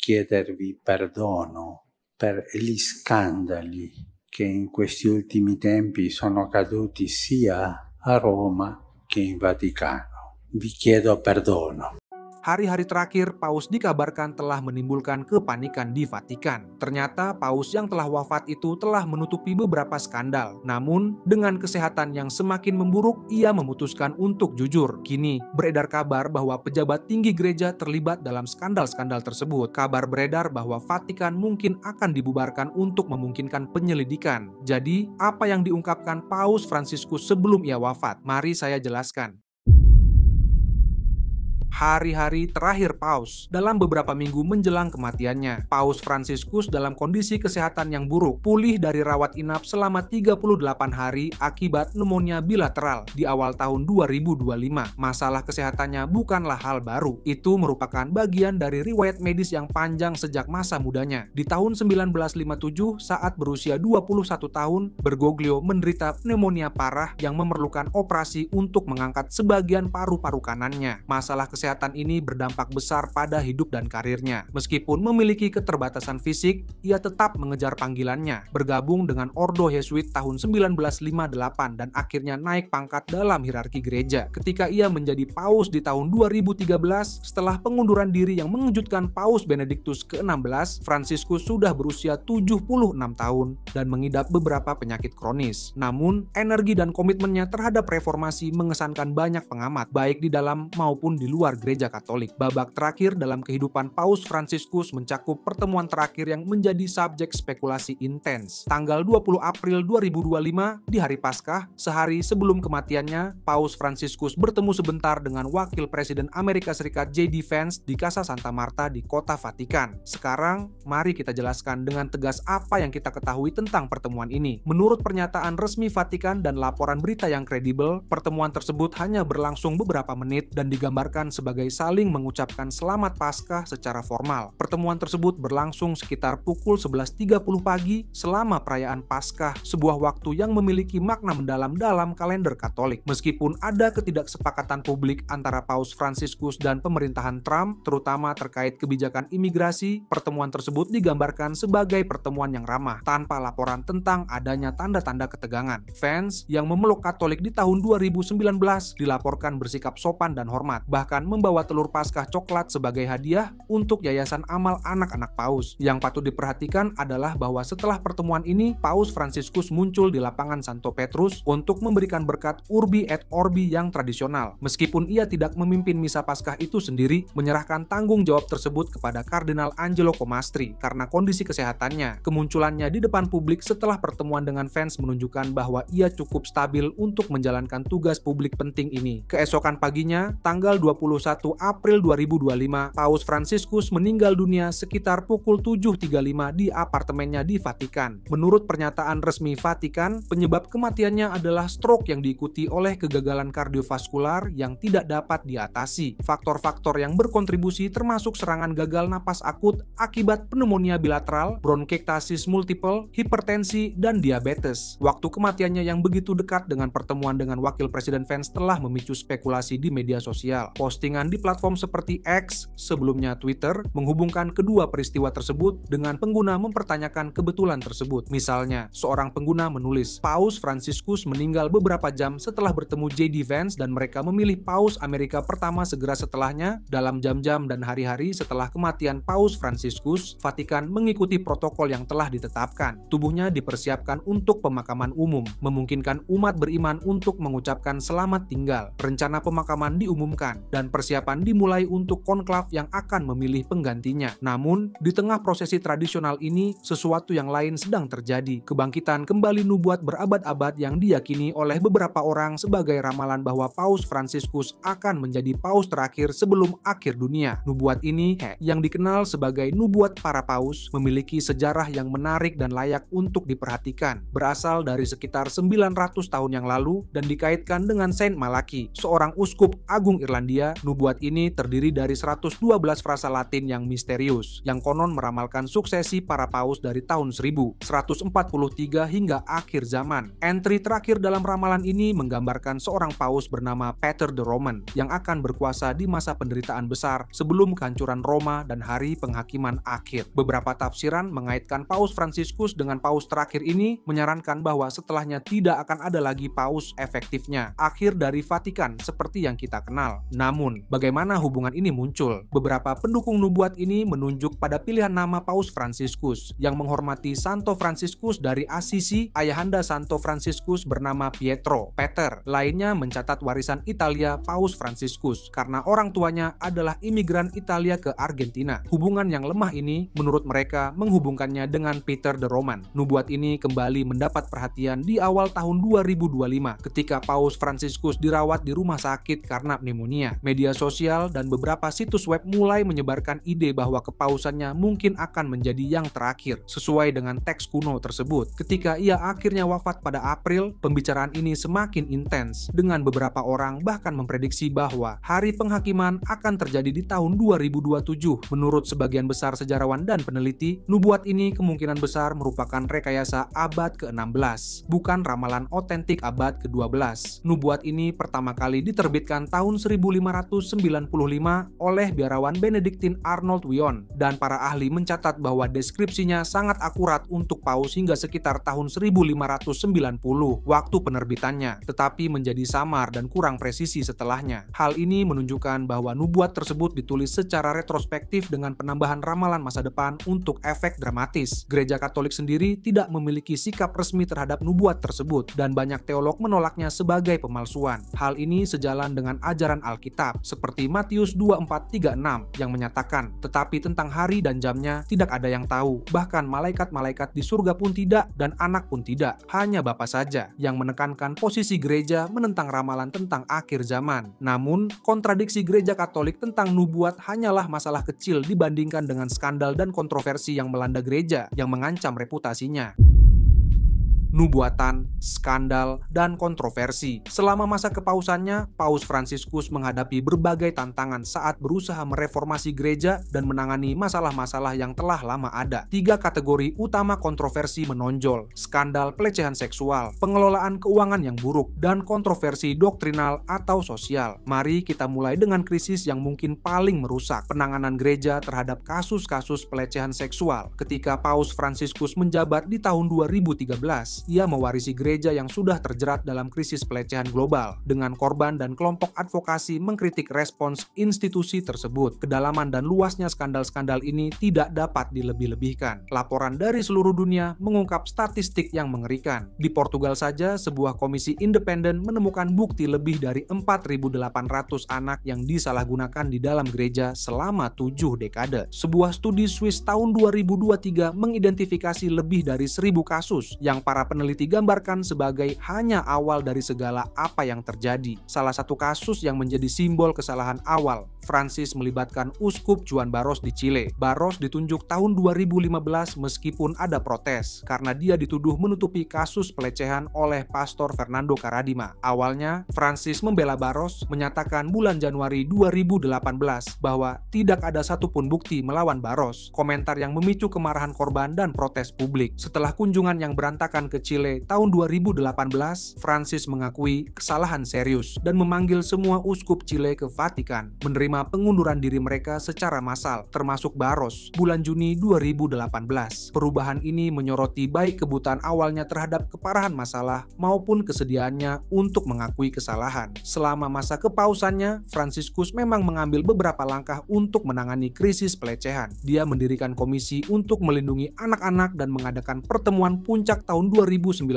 chiedervi perdono per gli scandali che in questi ultimi tempi sono caduti sia a Roma che in Vaticano. Vi chiedo perdono. Hari-hari terakhir, Paus dikabarkan telah menimbulkan kepanikan di Vatikan. Ternyata Paus yang telah wafat itu telah menutupi beberapa skandal. Namun, dengan kesehatan yang semakin memburuk, ia memutuskan untuk jujur. Kini, beredar kabar bahwa pejabat tinggi gereja terlibat dalam skandal-skandal tersebut. Kabar beredar bahwa Vatikan mungkin akan dibubarkan untuk memungkinkan penyelidikan. Jadi, apa yang diungkapkan Paus Fransiskus sebelum ia wafat? Mari saya jelaskan. Hari-hari terakhir Paus dalam beberapa minggu menjelang kematiannya. Paus Fransiskus dalam kondisi kesehatan yang buruk, pulih dari rawat inap selama 38 hari akibat pneumonia bilateral di awal tahun 2025. Masalah kesehatannya bukanlah hal baru. Itu merupakan bagian dari riwayat medis yang panjang sejak masa mudanya. Di tahun 1957, saat berusia 21 tahun, Bergoglio menderita pneumonia parah yang memerlukan operasi untuk mengangkat sebagian paru-paru kanannya. Masalah kesehatan ini berdampak besar pada hidup dan karirnya. Meskipun memiliki keterbatasan fisik, ia tetap mengejar panggilannya, bergabung dengan Ordo Jesuit tahun 1958 dan akhirnya naik pangkat dalam hierarki gereja. Ketika ia menjadi paus di tahun 2013, setelah pengunduran diri yang mengejutkan Paus Benediktus ke-16, Fransiskus sudah berusia 76 tahun dan mengidap beberapa penyakit kronis. Namun, energi dan komitmennya terhadap reformasi mengesankan banyak pengamat, baik di dalam maupun di luar gereja Katolik. Babak terakhir dalam kehidupan Paus Fransiskus mencakup pertemuan terakhir yang menjadi subjek spekulasi intens. Tanggal 20 April 2025, di hari Paskah, sehari sebelum kematiannya, Paus Fransiskus bertemu sebentar dengan Wakil Presiden Amerika Serikat J.D. Vance di Casa Santa Marta di kota Vatikan. Sekarang, mari kita jelaskan dengan tegas apa yang kita ketahui tentang pertemuan ini. Menurut pernyataan resmi Vatikan dan laporan berita yang kredibel, pertemuan tersebut hanya berlangsung beberapa menit dan digambarkan sebagai saling mengucapkan selamat Paskah secara formal. Pertemuan tersebut berlangsung sekitar pukul 11.30 pagi selama perayaan Paskah, sebuah waktu yang memiliki makna mendalam dalam kalender Katolik. Meskipun ada ketidaksepakatan publik antara Paus Fransiskus dan pemerintahan Trump, terutama terkait kebijakan imigrasi, pertemuan tersebut digambarkan sebagai pertemuan yang ramah, tanpa laporan tentang adanya tanda-tanda ketegangan. Vance, yang memeluk Katolik di tahun 2019, dilaporkan bersikap sopan dan hormat, bahkan membawa telur Paskah coklat sebagai hadiah untuk Yayasan Amal Anak-anak Paus. Yang patut diperhatikan adalah bahwa setelah pertemuan ini, Paus Fransiskus muncul di lapangan Santo Petrus untuk memberikan berkat Urbi et Orbi yang tradisional. Meskipun ia tidak memimpin misa Paskah itu sendiri, menyerahkan tanggung jawab tersebut kepada Kardinal Angelo Comastri karena kondisi kesehatannya. Kemunculannya di depan publik setelah pertemuan dengan Vance menunjukkan bahwa ia cukup stabil untuk menjalankan tugas publik penting ini. Keesokan paginya, tanggal 21 April 2025, Paus Fransiskus meninggal dunia sekitar pukul 7.35 di apartemennya di Vatikan. Menurut pernyataan resmi Vatikan, penyebab kematiannya adalah stroke yang diikuti oleh kegagalan kardiovaskular yang tidak dapat diatasi. Faktor-faktor yang berkontribusi termasuk serangan gagal napas akut akibat pneumonia bilateral, bronkiektasis multiple, hipertensi, dan diabetes. Waktu kematiannya yang begitu dekat dengan pertemuan dengan Wakil Presiden Vance telah memicu spekulasi di media sosial. Postingan di platform seperti X, sebelumnya Twitter, menghubungkan kedua peristiwa tersebut dengan pengguna mempertanyakan kebetulan tersebut. Misalnya, seorang pengguna menulis, Paus Fransiskus meninggal beberapa jam setelah bertemu J.D. Vance dan mereka memilih Paus Amerika pertama segera setelahnya. Dalam jam-jam dan hari-hari setelah kematian Paus Fransiskus, Vatikan mengikuti protokol yang telah ditetapkan. Tubuhnya dipersiapkan untuk pemakaman umum, memungkinkan umat beriman untuk mengucapkan selamat tinggal. Rencana pemakaman diumumkan dan persiapan dimulai untuk konklav yang akan memilih penggantinya. Namun, di tengah prosesi tradisional ini, sesuatu yang lain sedang terjadi. Kebangkitan kembali nubuat berabad-abad yang diyakini oleh beberapa orang sebagai ramalan bahwa Paus Fransiskus akan menjadi paus terakhir sebelum akhir dunia. Nubuat ini, yang dikenal sebagai nubuat para paus, memiliki sejarah yang menarik dan layak untuk diperhatikan. Berasal dari sekitar 900 tahun yang lalu dan dikaitkan dengan Saint Malaki, seorang uskup agung Irlandia Nubuat ini terdiri dari 112 frasa Latin yang misterius, yang konon meramalkan suksesi para paus dari tahun 1143 hingga akhir zaman. Entry terakhir dalam ramalan ini menggambarkan seorang paus bernama Peter the Roman yang akan berkuasa di masa penderitaan besar sebelum kehancuran Roma dan hari penghakiman akhir. Beberapa tafsiran mengaitkan Paus Fransiskus dengan paus terakhir ini menyarankan bahwa setelahnya tidak akan ada lagi paus efektifnya, akhir dari Vatikan seperti yang kita kenal. Namun, bagaimana hubungan ini muncul? Beberapa pendukung nubuat ini menunjuk pada pilihan nama Paus Fransiskus yang menghormati Santo Fransiskus dari Assisi, ayahanda Santo Fransiskus bernama Pietro, Peter. Lainnya mencatat warisan Italia Paus Fransiskus karena orang tuanya adalah imigran Italia ke Argentina. Hubungan yang lemah ini menurut mereka menghubungkannya dengan Peter the Roman. Nubuat ini kembali mendapat perhatian di awal tahun 2025 ketika Paus Fransiskus dirawat di rumah sakit karena pneumonia. Media sosial dan beberapa situs web mulai menyebarkan ide bahwa kepausannya mungkin akan menjadi yang terakhir sesuai dengan teks kuno tersebut. Ketika ia akhirnya wafat pada April, pembicaraan ini semakin intens dengan beberapa orang bahkan memprediksi bahwa hari penghakiman akan terjadi di tahun 2027. Menurut sebagian besar sejarawan dan peneliti, nubuat ini kemungkinan besar merupakan rekayasa abad ke-16, bukan ramalan otentik abad ke-12. Nubuat ini pertama kali diterbitkan tahun 1595 oleh biarawan Benediktin Arnold Wion, dan para ahli mencatat bahwa deskripsinya sangat akurat untuk paus hingga sekitar tahun 1590 waktu penerbitannya, tetapi menjadi samar dan kurang presisi setelahnya. Hal ini menunjukkan bahwa nubuat tersebut ditulis secara retrospektif dengan penambahan ramalan masa depan untuk efek dramatis. Gereja Katolik sendiri tidak memiliki sikap resmi terhadap nubuat tersebut dan banyak teolog menolaknya sebagai pemalsuan. Hal ini sejalan dengan ajaran Alkitab seperti Matius 24:36 yang menyatakan, tetapi tentang hari dan jamnya tidak ada yang tahu, bahkan malaikat-malaikat di surga pun tidak dan anak pun tidak, hanya Bapa saja, yang menekankan posisi gereja menentang ramalan tentang akhir zaman. Namun, kontradiksi gereja Katolik tentang nubuat hanyalah masalah kecil dibandingkan dengan skandal dan kontroversi yang melanda gereja yang mengancam reputasinya. Nubuatan, skandal, dan kontroversi. Selama masa kepausannya, Paus Fransiskus menghadapi berbagai tantangan saat berusaha mereformasi gereja dan menangani masalah-masalah yang telah lama ada. 3 kategori utama kontroversi menonjol: skandal pelecehan seksual, pengelolaan keuangan yang buruk, dan kontroversi doktrinal atau sosial. Mari kita mulai dengan krisis yang mungkin paling merusak, penanganan gereja terhadap kasus-kasus pelecehan seksual. Ketika Paus Fransiskus menjabat di tahun 2013, ia mewarisi gereja yang sudah terjerat dalam krisis pelecehan global, dengan korban dan kelompok advokasi mengkritik respons institusi tersebut. Kedalaman dan luasnya skandal-skandal ini tidak dapat dilebih-lebihkan. Laporan dari seluruh dunia mengungkap statistik yang mengerikan. Di Portugal saja, sebuah komisi independen menemukan bukti lebih dari 4.800 anak yang disalahgunakan di dalam gereja selama 7 dekade. Sebuah studi Swiss tahun 2023 mengidentifikasi lebih dari 1.000 kasus yang para peneliti gambarkan sebagai hanya awal dari segala apa yang terjadi. Salah satu kasus yang menjadi simbol kesalahan awal, Francis melibatkan Uskup Juan Barros di Chile. Barros ditunjuk tahun 2015 meskipun ada protes karena dia dituduh menutupi kasus pelecehan oleh Pastor Fernando Karadima. Awalnya, Francis membela Barros, menyatakan bulan Januari 2018 bahwa tidak ada satupun bukti melawan Barros, komentar yang memicu kemarahan korban dan protes publik. Setelah kunjungan yang berantakan ke Chile tahun 2018, Francis mengakui kesalahan serius dan memanggil semua uskup Chile ke Vatikan menerima pengunduran diri mereka secara massal, termasuk Barros, bulan Juni 2018. Perubahan ini menyoroti baik kebutaan awalnya terhadap keparahan masalah maupun kesediaannya untuk mengakui kesalahan. Selama masa kepausannya, Fransiskus memang mengambil beberapa langkah untuk menangani krisis pelecehan. Dia mendirikan komisi untuk melindungi anak-anak dan mengadakan pertemuan puncak tahun 2019.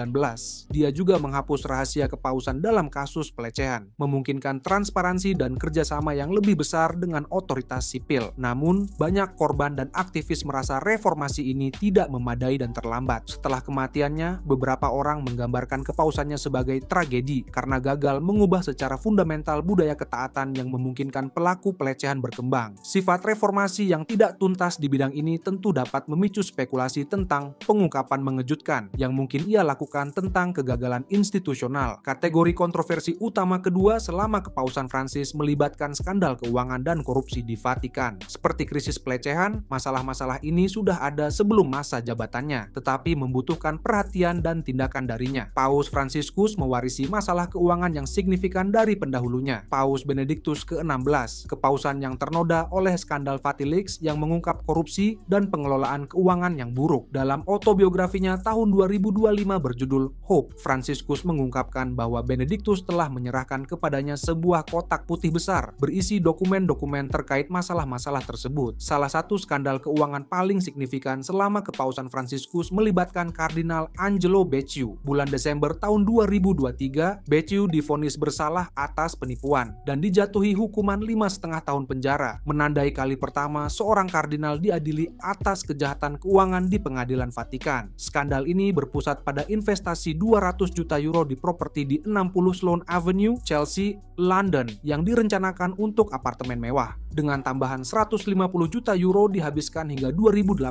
Dia juga menghapus rahasia kepausan dalam kasus pelecehan, memungkinkan transparansi dan kerjasama yang lebih besar dengan otoritas sipil. Namun, banyak korban dan aktivis merasa reformasi ini tidak memadai dan terlambat. Setelah kematiannya, beberapa orang menggambarkan kepausannya sebagai tragedi karena gagal mengubah secara fundamental budaya ketaatan yang memungkinkan pelaku pelecehan berkembang. Sifat reformasi yang tidak tuntas di bidang ini tentu dapat memicu spekulasi tentang pengungkapan mengejutkan yang mungkin mungkin ia lakukan tentang kegagalan institusional. Kategori kontroversi utama kedua selama kepausan Francis melibatkan skandal keuangan dan korupsi di Vatikan. Seperti krisis pelecehan, masalah-masalah ini sudah ada sebelum masa jabatannya, tetapi membutuhkan perhatian dan tindakan darinya. Paus Fransiskus mewarisi masalah keuangan yang signifikan dari pendahulunya, Paus Benediktus ke-16, kepausan yang ternoda oleh skandal Vatileaks yang mengungkap korupsi dan pengelolaan keuangan yang buruk. Dalam autobiografinya tahun 2025 berjudul Hope, Fransiskus mengungkapkan bahwa Benediktus telah menyerahkan kepadanya sebuah kotak putih besar berisi dokumen-dokumen terkait masalah-masalah tersebut. Salah satu skandal keuangan paling signifikan selama kepausan Fransiskus melibatkan Kardinal Angelo Becciu. Bulan Desember tahun 2023, Becciu divonis bersalah atas penipuan dan dijatuhi hukuman 5,5 tahun penjara, menandai kali pertama seorang kardinal diadili atas kejahatan keuangan di pengadilan Vatikan. Skandal ini berpusat pada investasi 200 juta euro di properti di 60 Sloane Avenue, Chelsea, London yang direncanakan untuk apartemen mewah. Dengan tambahan 150 juta euro dihabiskan hingga 2018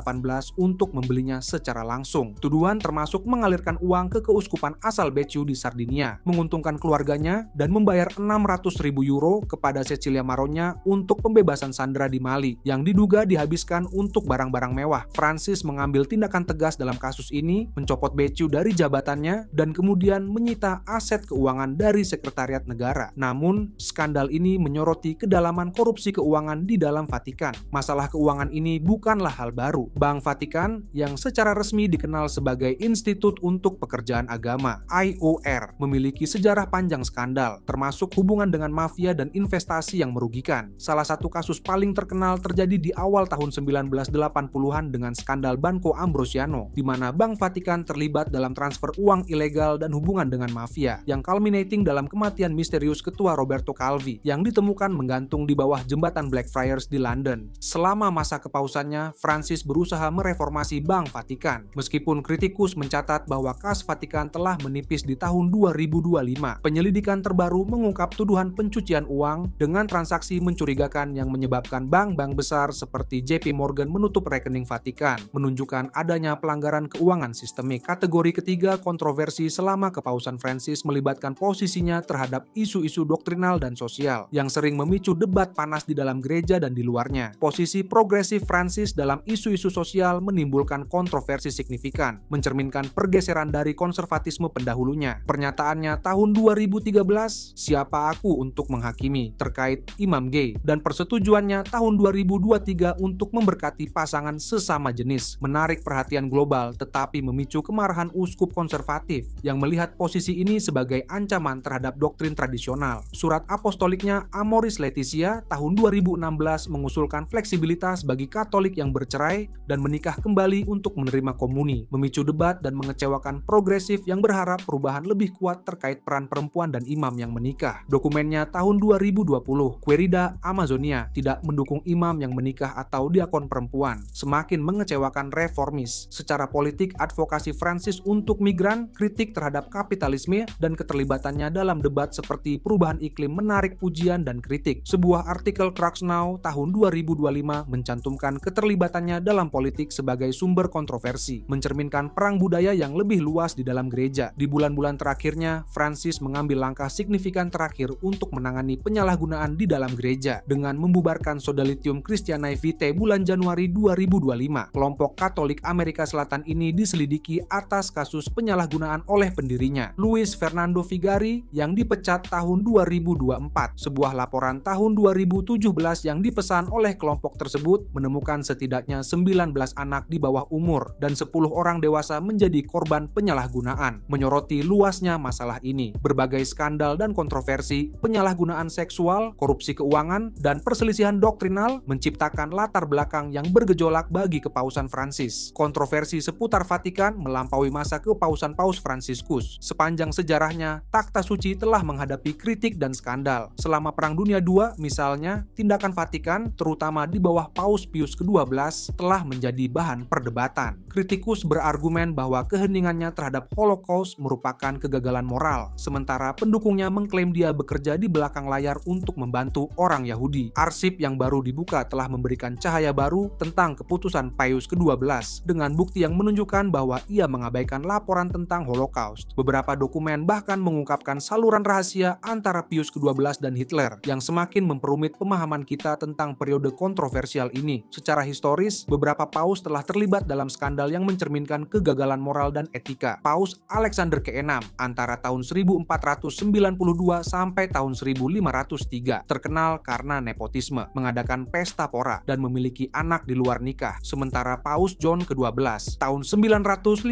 untuk membelinya secara langsung. Tuduhan termasuk mengalirkan uang ke keuskupan asal Becciu di Sardinia, menguntungkan keluarganya, dan membayar 600.000 euro kepada Cecilia Maronya untuk pembebasan sandera di Mali yang diduga dihabiskan untuk barang-barang mewah. Francis mengambil tindakan tegas dalam kasus ini, mencopot Becciu dari jabatannya dan kemudian menyita aset keuangan dari Sekretariat Negara. Namun, skandal ini menyoroti kedalaman korupsi keuangan di dalam Vatikan. Masalah keuangan ini bukanlah hal baru. Bank Vatikan yang secara resmi dikenal sebagai Institut untuk Pekerjaan Agama (IOR) memiliki sejarah panjang skandal, termasuk hubungan dengan mafia dan investasi yang merugikan. Salah satu kasus paling terkenal terjadi di awal tahun 1980-an dengan skandal Banco Ambrosiano, di mana Bank Vatikan terlibat dalam transfer uang ilegal dan hubungan dengan mafia, yang culminating dalam kematian misterius Ketua Roberto Calvi yang ditemukan menggantung di bawah jembatan Blackfriars di London. Selama masa kepausannya, Francis berusaha mereformasi Bank Vatikan. Meskipun kritikus mencatat bahwa kas Vatikan telah menipis di tahun 2025, penyelidikan terbaru mengungkap tuduhan pencucian uang dengan transaksi mencurigakan yang menyebabkan bank-bank besar seperti JP Morgan menutup rekening Vatikan, menunjukkan adanya pelanggaran keuangan sistemik. Kategori ketiga kontroversi selama kepausan Francis melibatkan posisinya terhadap isu-isu doktrinal dan sosial yang sering memicu debat panas di dalam gereja dan di luarnya. Posisi progresif Francis dalam isu-isu sosial menimbulkan kontroversi signifikan, mencerminkan pergeseran dari konservatisme pendahulunya. Pernyataannya tahun 2013, "Siapa aku untuk menghakimi?" terkait imam gay, dan persetujuannya tahun 2023 untuk memberkati pasangan sesama jenis menarik perhatian global tetapi memicu kemarahan uskup konservatif yang melihat posisi ini sebagai ancaman terhadap doktrin tradisional. Surat apostoliknya Amoris Laetitia tahun 2016 mengusulkan fleksibilitas bagi Katolik yang bercerai dan menikah kembali untuk menerima komuni, memicu debat dan mengecewakan progresif yang berharap perubahan lebih kuat terkait peran perempuan dan imam yang menikah. Dokumennya tahun 2020, Querida Amazonia, tidak mendukung imam yang menikah atau diakon perempuan, semakin mengecewakan reformis. Secara politik, advokasi Francis untuk migran, kritik terhadap kapitalisme, dan keterlibatannya dalam debat seperti perubahan iklim menarik pujian dan kritik. Sebuah artikel Crux Now tahun 2025 mencantumkan keterlibatannya dalam politik sebagai sumber kontroversi, mencerminkan perang budaya yang lebih luas di dalam gereja. Di bulan-bulan terakhirnya, Francis mengambil langkah signifikan terakhir untuk menangani penyalahgunaan di dalam gereja dengan membubarkan Sodalitium Christianae Vitae bulan Januari 2025. Kelompok Katolik Amerika Selatan ini diselidiki atas kasus penyalahgunaan oleh pendirinya, Luis Fernando Figari, yang dipecat tahun 2024. Sebuah laporan tahun 2017 yang dipesan oleh kelompok tersebut menemukan setidaknya 19 anak di bawah umur dan 10 orang dewasa menjadi korban penyalahgunaan. Menyoroti luasnya masalah ini, berbagai skandal dan kontroversi, penyalahgunaan seksual, korupsi keuangan, dan perselisihan doktrinal menciptakan latar belakang yang bergejolak bagi kepausan Francis. Kontroversi seputar Vatikan melampaui masa kepausan Paus Fransiskus. Sepanjang sejarahnya, takhta suci telah menghadapi kritik dan skandal. Selama Perang Dunia II, misalnya, tindakan tindakan Vatikan, terutama di bawah Paus Pius ke-12, telah menjadi bahan perdebatan. Kritikus berargumen bahwa keheningannya terhadap Holocaust merupakan kegagalan moral, sementara pendukungnya mengklaim dia bekerja di belakang layar untuk membantu orang Yahudi. Arsip yang baru dibuka telah memberikan cahaya baru tentang keputusan Pius ke-12 dengan bukti yang menunjukkan bahwa ia mengabaikan laporan tentang Holocaust. Beberapa dokumen bahkan mengungkapkan saluran rahasia antara Pius ke-12 dan Hitler yang semakin memperumit pemahaman kita tentang periode kontroversial ini. Secara historis, beberapa paus telah terlibat dalam skandal yang mencerminkan kegagalan moral dan etika. Paus Alexander ke-6 antara tahun 1492 sampai tahun 1503 terkenal karena nepotisme, mengadakan pesta pora, dan memiliki anak di luar nikah. Sementara Paus John ke-12 tahun 955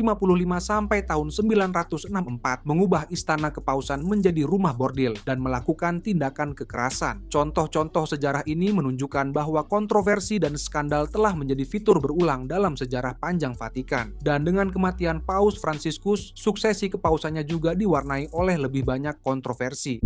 sampai tahun 964 mengubah istana kepausan menjadi rumah bordil dan melakukan tindakan kekerasan. Contoh-contoh sejarah ini menunjukkan bahwa kontroversi dan skandal telah menjadi fitur berulang dalam sejarah panjang Vatikan. Dan dengan kematian Paus Fransiskus, suksesi kepausannya juga diwarnai oleh lebih banyak kontroversi.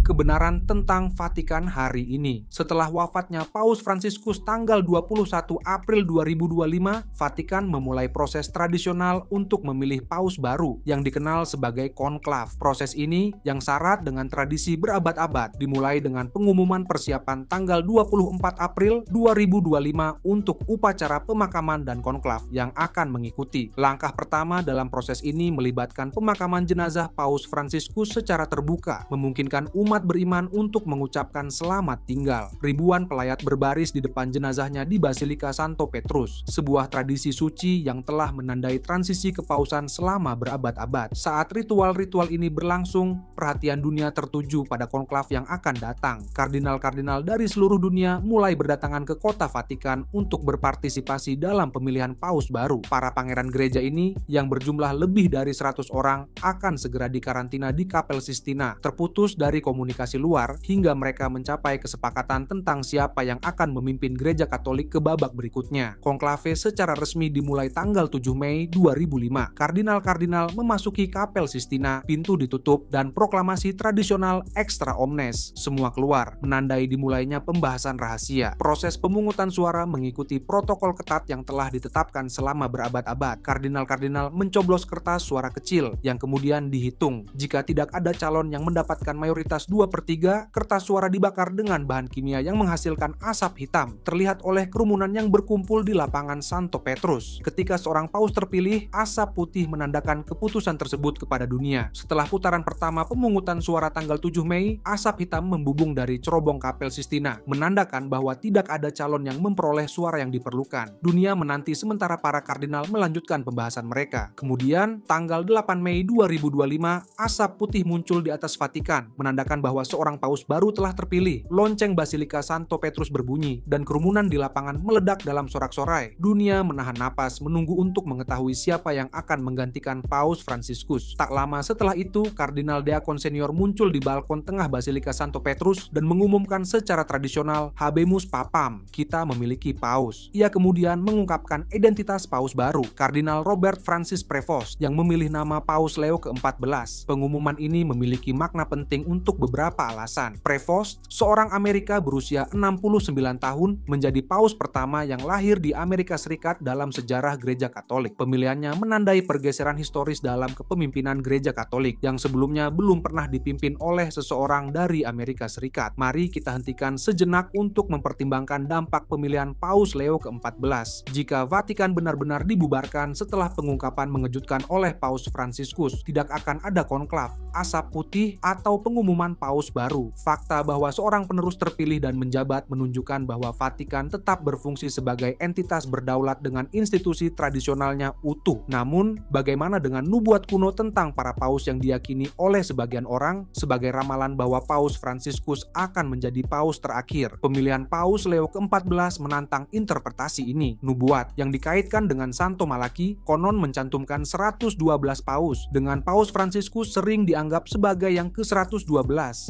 Kebenaran tentang Vatikan hari ini. Setelah wafatnya Paus Fransiskus tanggal 21 April 2025, Vatikan memulai proses tradisional untuk memilih paus baru yang dikenal sebagai konklav. Proses ini yang syarat dengan tradisi berabad-abad dimulai dengan pengumuman persiapan tanggal 24 April 2025 untuk upacara pemakaman dan konklav yang akan mengikuti. Langkah pertama dalam proses ini melibatkan pemakaman jenazah Paus Fransiskus secara terbuka, memungkinkan umat beriman untuk mengucapkan selamat tinggal. Ribuan pelayat berbaris di depan jenazahnya di Basilika Santo Petrus, sebuah tradisi suci yang telah menandai transisi kepausan selama berabad-abad. Saat ritual-ritual ini berlangsung, perhatian dunia tertuju pada konklav yang akan datang. Kardinal-kardinal dari seluruh dunia mulai berdatangan ke kota Vatikan untuk berpartisipasi dalam pemilihan paus baru. Para pangeran gereja ini, yang berjumlah lebih dari 100 orang, akan segera dikarantina di Kapel Sistina, terputus dari komunikasi luar hingga mereka mencapai kesepakatan tentang siapa yang akan memimpin gereja Katolik ke babak berikutnya. Konklave secara resmi dimulai tanggal 7 Mei 2005. Kardinal-kardinal memasuki Kapel Sistina, pintu ditutup, dan proklamasi tradisional extra omnes semua keluar, menandai dimulainya pembahasan rahasia. Proses pemungutan suara mengikuti protokol ketat yang telah ditetapkan selama berabad-abad. Kardinal-kardinal mencoblos kertas suara kecil yang kemudian dihitung. Jika tidak ada calon yang mendapatkan mayoritas 2/3, kertas suara dibakar dengan bahan kimia yang menghasilkan asap hitam, terlihat oleh kerumunan yang berkumpul di lapangan Santo Petrus. Ketika seorang paus terpilih, asap putih menandakan keputusan tersebut kepada dunia. Setelah putaran pertama pemungutan suara tanggal 7 Mei, asap hitam membubung dari cerobong Kapel Sistina, menandakan bahwa tidak ada calon yang memperoleh suara yang diperlukan. Dunia menanti sementara para kardinal melanjutkan pembahasan mereka. Kemudian, tanggal 8 Mei 2025, asap putih muncul di atas Vatikan, menandakan bahwa seorang paus baru telah terpilih. Lonceng Basilika Santo Petrus berbunyi, dan kerumunan di lapangan meledak dalam sorak-sorai. Dunia menahan napas menunggu untuk mengetahui siapa yang akan menggantikan Paus Fransiskus. Tak lama setelah itu, Kardinal Deacon Senior muncul di balkon tengah Basilika Santo Petrus dan mengumumkan secara tradisional, "Habemus Papam, kita memiliki paus." Ia kemudian mengungkapkan identitas paus baru, Kardinal Robert Francis Prevost, yang memilih nama Paus Leo ke-14. Pengumuman ini memiliki makna penting untuk beberapa alasan. Prevost, seorang Amerika berusia 69 tahun, menjadi paus pertama yang lahir di Amerika Serikat dalam sejarah Gereja Katolik. Pemilihannya menandai pergeseran historis dalam kepemimpinan Gereja Katolik yang sebelumnya belum pernah dipimpin oleh seseorang dari Amerika Serikat. Mari kita hentikan sejenak untuk mempertimbangkan dampak pemilihan Paus Leo ke-14. Jika Vatikan benar-benar dibubarkan setelah pengungkapan mengejutkan oleh Paus Fransiskus, tidak akan ada konklav, asap putih, atau pengumuman paus baru. Fakta bahwa seorang penerus terpilih dan menjabat menunjukkan bahwa Vatikan tetap berfungsi sebagai entitas berdaulat dengan institusi tradisionalnya utuh. Namun, bagaimana dengan nubuat kuno tentang para paus yang diyakini oleh sebagian orang sebagai ramalan bahwa Paus Fransiskus akan menjadi paus terakhir? Pemilihan Paus Leo ke-14 menantang interpretasi ini. Nubuat yang dikaitkan dengan Santo Malaki konon mencantumkan 112 paus, dengan Paus Fransiskus sering dianggap sebagai yang ke-112.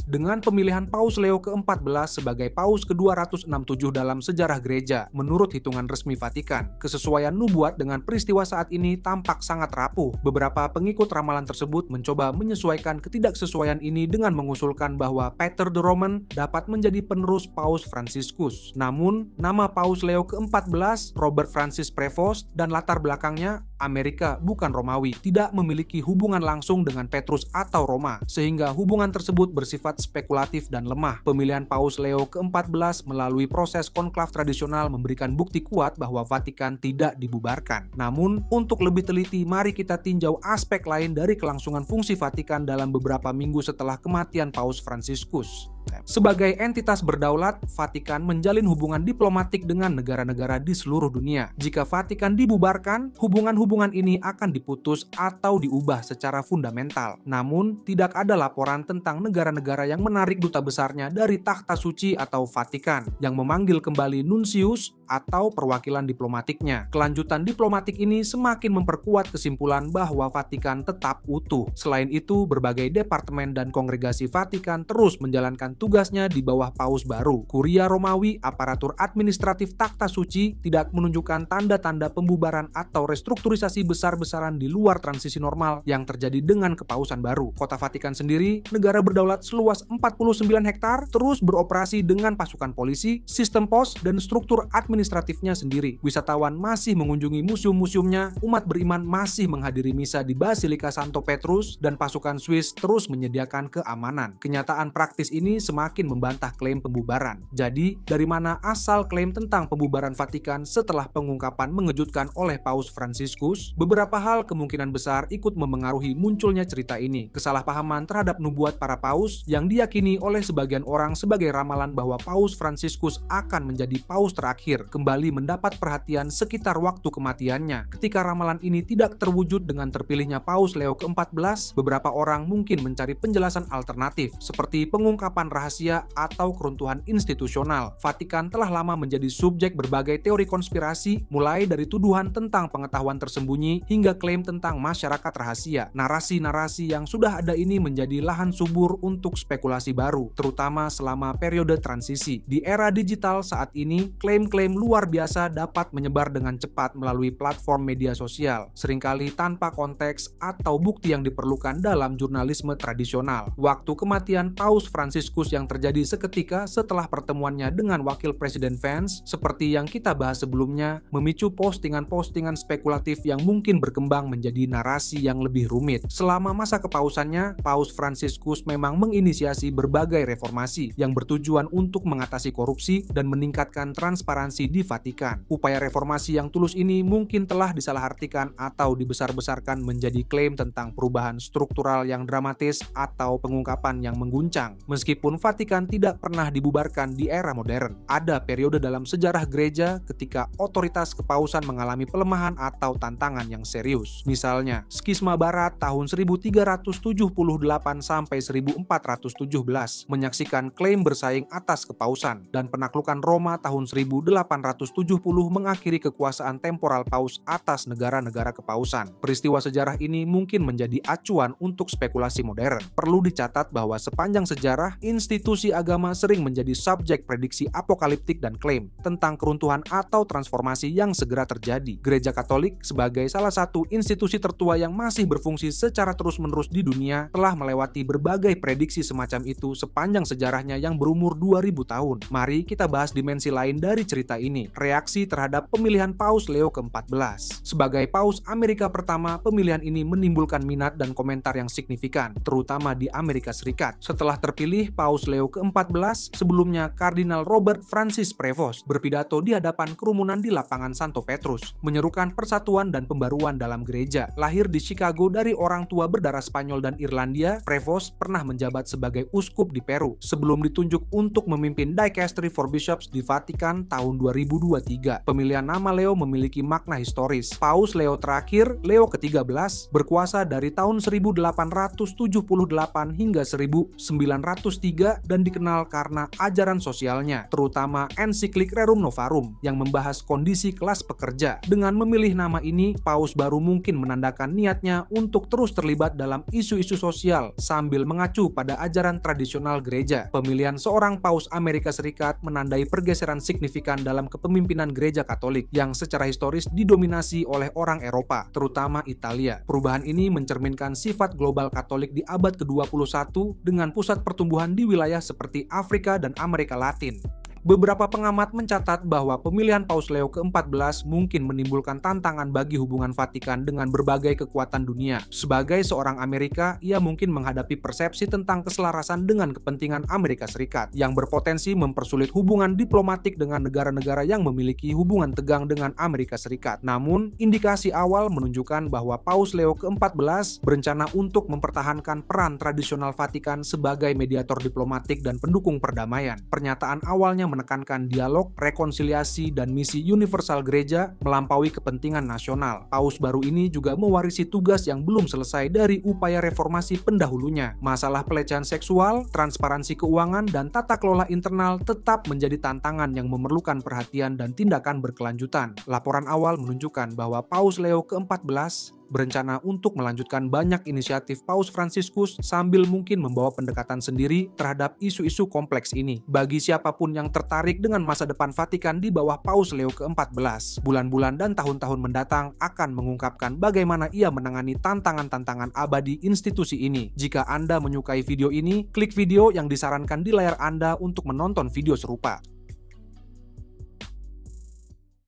dengan pemilihan Paus Leo ke-14 sebagai Paus ke-267 dalam sejarah gereja. Menurut hitungan resmi Vatikan, kesesuaian nubuat dengan peristiwa saat ini tampak sangat rapuh. Beberapa pengikut ramalan tersebut mencoba menyesuaikan ketidaksesuaian ini dengan mengusulkan bahwa Peter the Roman dapat menjadi penerus Paus Fransiskus. Namun, nama Paus Leo ke-14, Robert Francis Prevost, dan latar belakangnya Amerika bukan Romawi, tidak memiliki hubungan langsung dengan Petrus atau Roma, sehingga hubungan tersebut bersifat spekulatif dan lemah. Pemilihan Paus Leo ke-14 melalui proses konklav tradisional memberikan bukti kuat bahwa Vatikan tidak dibubarkan. Namun, untuk lebih teliti, mari kita tinjau aspek lain dari kelangsungan fungsi Vatikan dalam beberapa minggu setelah kematian Paus Fransiskus. Sebagai entitas berdaulat, Vatikan menjalin hubungan diplomatik dengan negara-negara di seluruh dunia. Jika Vatikan dibubarkan, hubungan-hubungan ini akan diputus atau diubah secara fundamental. Namun, tidak ada laporan tentang negara-negara yang menarik duta besarnya dari takhta suci atau Vatikan, yang memanggil kembali nunsius atau perwakilan diplomatiknya. Kelanjutan diplomatik ini semakin memperkuat kesimpulan bahwa Vatikan tetap utuh. Selain itu, berbagai departemen dan kongregasi Vatikan terus menjalankan tugasnya di bawah Paus baru. Kuria Romawi, aparatur administratif takhta suci, tidak menunjukkan tanda-tanda pembubaran atau restrukturisasi besar-besaran di luar transisi normal yang terjadi dengan kepausan baru. Kota Vatikan sendiri, negara berdaulat seluas 49 hektar, terus beroperasi dengan pasukan polisi, sistem pos, dan struktur administratifnya sendiri. Wisatawan masih mengunjungi museum-museumnya, umat beriman masih menghadiri misa di Basilika Santo Petrus, dan pasukan Swiss terus menyediakan keamanan. Kenyataan praktis ini semakin membantah klaim pembubaran. Jadi, dari mana asal klaim tentang pembubaran Vatikan setelah pengungkapan mengejutkan oleh Paus Fransiskus? Beberapa hal kemungkinan besar ikut memengaruhi munculnya cerita ini. Kesalahpahaman terhadap nubuat para paus yang diyakini oleh sebagian orang sebagai ramalan bahwa Paus Fransiskus akan menjadi paus terakhir kembali mendapat perhatian sekitar waktu kematiannya. Ketika ramalan ini tidak terwujud dengan terpilihnya Paus Leo ke-14, beberapa orang mungkin mencari penjelasan alternatif seperti pengungkapan rahasia atau keruntuhan institusional. Vatikan telah lama menjadi subjek berbagai teori konspirasi, mulai dari tuduhan tentang pengetahuan tersembunyi hingga klaim tentang masyarakat rahasia. Narasi-narasi yang sudah ada ini menjadi lahan subur untuk spekulasi baru, terutama selama periode transisi. Di era digital saat ini, klaim-klaim luar biasa dapat menyebar dengan cepat melalui platform media sosial, seringkali tanpa konteks atau bukti yang diperlukan dalam jurnalisme tradisional. Waktu kematian Paus Fransiskus yang terjadi seketika setelah pertemuannya dengan Wakil Presiden Vance, seperti yang kita bahas sebelumnya, memicu postingan-postingan spekulatif yang mungkin berkembang menjadi narasi yang lebih rumit. Selama masa kepausannya, Paus Fransiskus memang menginisiasi berbagai reformasi yang bertujuan untuk mengatasi korupsi dan meningkatkan transparansi di Vatikan. Upaya reformasi yang tulus ini mungkin telah disalahartikan atau dibesar-besarkan menjadi klaim tentang perubahan struktural yang dramatis atau pengungkapan yang mengguncang. Meskipun Vatikan tidak pernah dibubarkan di era modern, ada periode dalam sejarah gereja ketika otoritas kepausan mengalami pelemahan atau tantangan yang serius. Misalnya, skisma barat tahun 1378 sampai 1417 menyaksikan klaim bersaing atas kepausan, dan penaklukan Roma tahun 1870 mengakhiri kekuasaan temporal paus atas negara-negara kepausan. Peristiwa sejarah ini mungkin menjadi acuan untuk spekulasi modern. Perlu dicatat bahwa sepanjang sejarah, institusi agama sering menjadi subjek prediksi apokaliptik dan klaim tentang keruntuhan atau transformasi yang segera terjadi. Gereja Katolik, sebagai salah satu institusi tertua yang masih berfungsi secara terus-menerus di dunia, telah melewati berbagai prediksi semacam itu sepanjang sejarahnya yang berumur 2000 tahun. Mari kita bahas dimensi lain dari cerita ini, reaksi terhadap pemilihan Paus Leo ke-14. Sebagai Paus Amerika pertama, pemilihan ini menimbulkan minat dan komentar yang signifikan, terutama di Amerika Serikat. Setelah terpilih, Paus Leo ke-14, sebelumnya Kardinal Robert Francis Prevost, berpidato di hadapan kerumunan di lapangan Santo Petrus, menyerukan persatuan dan pembaruan dalam gereja. Lahir di Chicago dari orang tua berdarah Spanyol dan Irlandia, Prevost pernah menjabat sebagai uskup di Peru, sebelum ditunjuk untuk memimpin Dicastery for Bishops di Vatikan tahun 2023. Pemilihan nama Leo memiliki makna historis. Paus Leo terakhir, Leo ke-13, berkuasa dari tahun 1878 hingga 1903 ketiga dan dikenal karena ajaran sosialnya, terutama ensiklik Rerum Novarum yang membahas kondisi kelas pekerja. Dengan memilih nama ini, Paus baru mungkin menandakan niatnya untuk terus terlibat dalam isu-isu sosial sambil mengacu pada ajaran tradisional gereja. Pemilihan seorang Paus Amerika Serikat menandai pergeseran signifikan dalam kepemimpinan gereja Katolik yang secara historis didominasi oleh orang Eropa, terutama Italia. Perubahan ini mencerminkan sifat global Katolik di abad ke-21 dengan pusat pertumbuhan di wilayah seperti Afrika dan Amerika Latin. Beberapa pengamat mencatat bahwa pemilihan Paus Leo ke-14 mungkin menimbulkan tantangan bagi hubungan Vatikan dengan berbagai kekuatan dunia. Sebagai seorang Amerika, ia mungkin menghadapi persepsi tentang keselarasan dengan kepentingan Amerika Serikat yang berpotensi mempersulit hubungan diplomatik dengan negara-negara yang memiliki hubungan tegang dengan Amerika Serikat. Namun, indikasi awal menunjukkan bahwa Paus Leo ke-14 berencana untuk mempertahankan peran tradisional Vatikan sebagai mediator diplomatik dan pendukung perdamaian. Pernyataan awalnya menekankan dialog, rekonsiliasi, dan misi universal gereja melampaui kepentingan nasional. Paus baru ini juga mewarisi tugas yang belum selesai dari upaya reformasi pendahulunya. Masalah pelecehan seksual, transparansi keuangan, dan tata kelola internal tetap menjadi tantangan yang memerlukan perhatian dan tindakan berkelanjutan. Laporan awal menunjukkan bahwa Paus Leo ke-14 berencana untuk melanjutkan banyak inisiatif Paus Fransiskus sambil mungkin membawa pendekatan sendiri terhadap isu-isu kompleks ini. Bagi siapapun yang tertarik dengan masa depan Vatikan di bawah Paus Leo ke-14, bulan-bulan dan tahun-tahun mendatang akan mengungkapkan bagaimana ia menangani tantangan-tantangan abadi institusi ini. Jika Anda menyukai video ini, klik video yang disarankan di layar Anda untuk menonton video serupa.